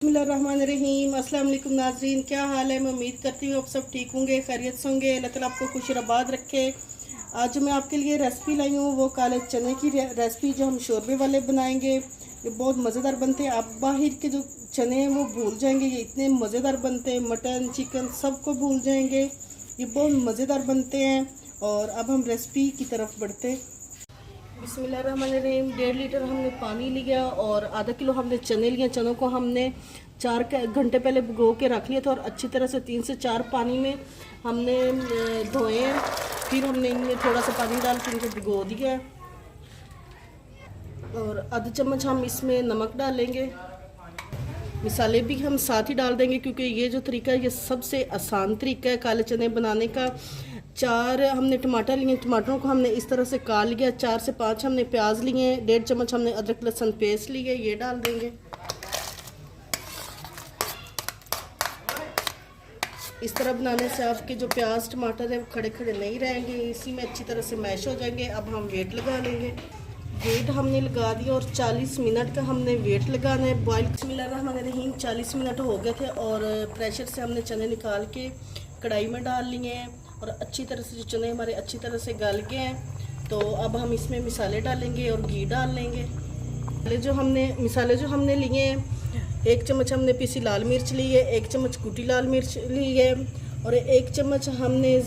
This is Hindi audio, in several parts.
बिस्मिल्लाहिर्रहमानिर्रहीम। अस्सलाम वालेकुम नाज़रीन, क्या हाल है। मैं उम्मीद करती हूँ आप सब ठीक होंगे, खैरियत से होंगे। अल्लाह ताला आपको खुश आबाद रखे। आज मैं आपके लिए रेसिपी लाई हूँ, वो काले चने की रेसिपी जो हम शोरबे वाले बनाएंगे। ये बहुत मज़ेदार बनते हैं। आप बाहर के जो चने हैं वो भूल जाएंगे, ये इतने मज़ेदार बनते हैं। मटन चिकन सबको भूल जाएंगे, ये बहुत मज़ेदार बनते हैं। और अब हम रेसिपी की तरफ बढ़ते हैं। बिस्मिल्लाहिर्रहमानिर्रहीम। 1.5 लीटर हमने पानी लिया और आधा किलो हमने चने लिए। चनों को हमने 4 घंटे पहले भिगो के रख लिया था और अच्छी तरह से 3 से 4 पानी में हमने धोए। फिर हमने इनमें थोड़ा सा पानी डाल के इनको भिगो दिया और आधा चम्मच हम इसमें नमक डालेंगे। मिसाले भी हम साथ ही डाल देंगे क्योंकि ये जो तरीका है ये सबसे आसान तरीका है काले चने बनाने का। 4 हमने टमाटर लिए, टमाटरों को हमने इस तरह से काट लिया। 4 से 5 हमने प्याज लिए। 1.5 चम्मच हमने अदरक लहसुन पेस्ट लिए, ये डाल देंगे। इस तरह बनाने से आपके जो प्याज टमाटर है वो खड़े खड़े नहीं रहेंगे, इसी में अच्छी तरह से मैश हो जाएंगे। अब हम वेट लगा लेंगे। वेट हमने लगा दिया और 40 मिनट का हमने वेट लगाना है बॉयल। बिस्मिल्लाहिर्रहमानिर्रहीम। 40 मिनट हो गए थे और प्रेशर से हमने चने निकाल के कढ़ाई में डाल लिए हैं और अच्छी तरह से जो चने हमारे अच्छी तरह से गल गए हैं। तो अब हम इसमें मिसाले डालेंगे और घी डाल लेंगे। मिसाले जो हमने लिए हैं, 1 चम्मच हमने पीसी लाल मिर्च ली है, 1 चम्मच कुटी लाल मिर्च ली है और 1 चम्मच हमने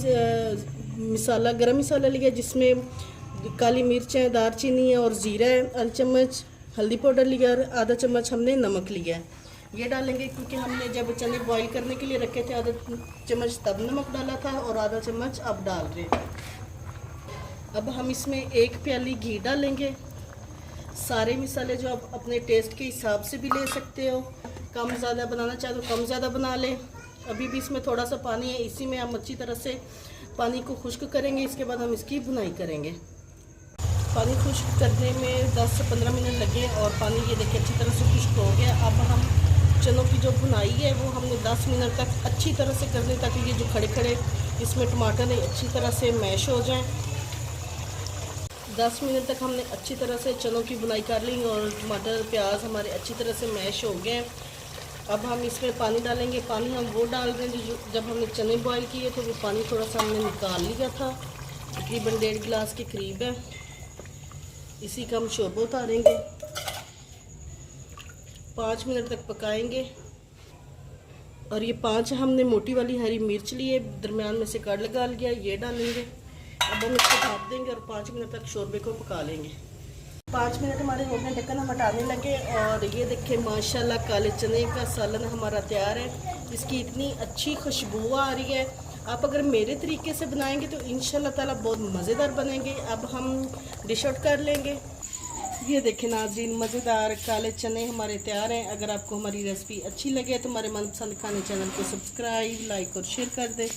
गरम मसाला लिया जिसमें काली मिर्च है, दारचीनी है और ज़ीरा है। आधा चम्मच हल्दी पाउडर लिया और आधा चम्मच हमने नमक लिया है। ये डालेंगे क्योंकि हमने जब चने बॉईल करने के लिए रखे थे आधा चम्मच तब नमक डाला था और आधा चम्मच अब डाल रहे हैं। अब हम इसमें 1 प्याली घी डालेंगे। सारे मसाले जो आप अपने टेस्ट के हिसाब से भी ले सकते हो, कम ज़्यादा बनाना चाहे तो कम ज़्यादा बना लें। अभी भी इसमें थोड़ा सा पानी है, इसी में हम अच्छी तरह से पानी को खुश्क करेंगे। इसके बाद हम इसकी भुनाई करेंगे। पानी खुश्क करने में 10 से 15 मिनट लगे और पानी ये देखिए अच्छी तरह से खुश्क हो गया। अब हम चनों की जो भुनाई है वो हमने 10 मिनट तक अच्छी तरह से करनी ताकि ये जो खड़े खड़े इसमें टमाटर है अच्छी तरह से मैश हो जाएं। 10 मिनट तक हमने अच्छी तरह से चनों की भुनाई कर ली और टमाटर प्याज हमारे अच्छी तरह से मैश हो गए। अब हम इसमें पानी डालेंगे। पानी हम वो डाल रहे हैं जो जब हमने चने बॉयल किए थे वो पानी थोड़ा सा हमने निकाल लिया था, तकरीबन 1.5 गिलास के करीब है। इसी का हम शोरबा उतारेंगे। 5 मिनट तक पकाएंगे और ये 5 हमने मोटी वाली हरी मिर्च ली है, दरमियान में से कड़ लगा लिया, ये डालेंगे। अब हम इसको ढक देंगे और 5 मिनट तक शोरबे को पका लेंगे। 5 मिनट हमारे हो गए, ढक्कन हम हटाने लगे और ये देखें माशाल्लाह काले चने का सालन हमारा तैयार है। इसकी इतनी अच्छी खुशबू आ रही है। आप अगर मेरे तरीके से बनाएंगे तो इंशाल्लाह ताला बहुत मज़ेदार बनेंगे। अब हम डिश आउट कर लेंगे। ये देखें नाज़रीन, मज़ेदार काले चने हमारे तैयार हैं। अगर आपको हमारी रेसिपी अच्छी लगे तो हमारे मनपसंद खाने चैनल को सब्सक्राइब, लाइक और शेयर कर दें।